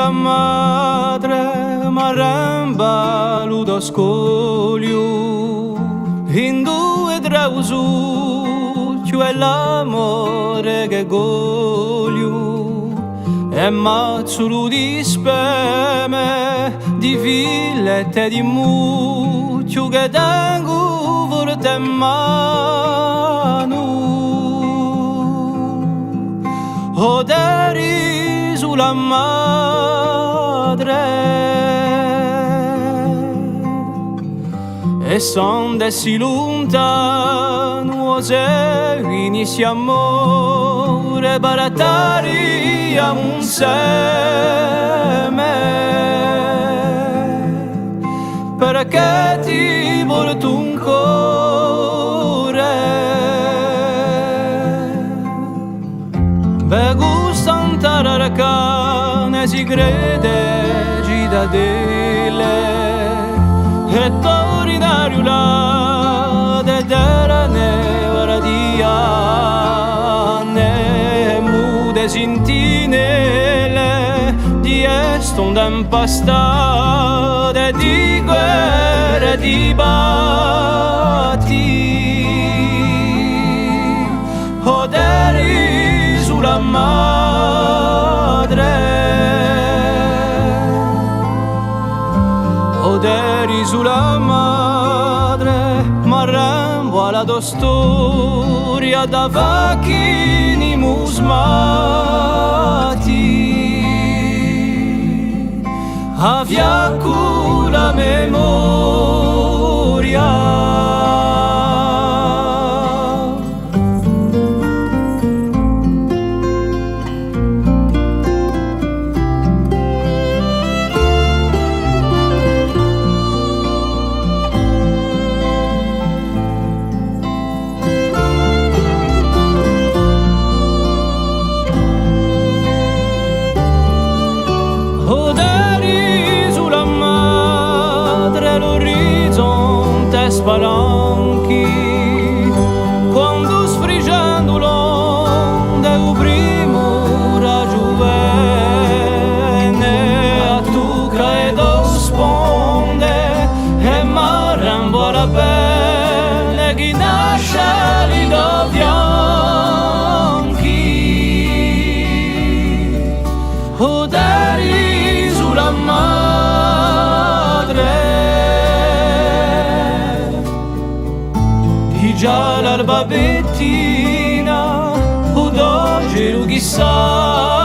sulla madre maramba ludo scoglio in due drausu è l'amore che goglio e mazzolo di speme di villette di mucchio che tengo forte in mano o deri sulla madre e son dessi lontano se inizi amore baratari un seme perché ti porto un cuore be gustan tararcane si crede cittadelle e torinario là de derane varadia ne mude sintinele di estonda impastate di guerre di batti oderi sulla madre oderi sulla madre marrambo alla tua storia da vacchini musmati a fianco la memoria oderi sulla madre l'orizzonte spalanchi quando sfrigiando l'onde il primo raggiuvene a tu che do sponde e marrambo alla pelle chi nasce li do bianchi oderi sulla madre di già l'alba bettina o d'oggi chissà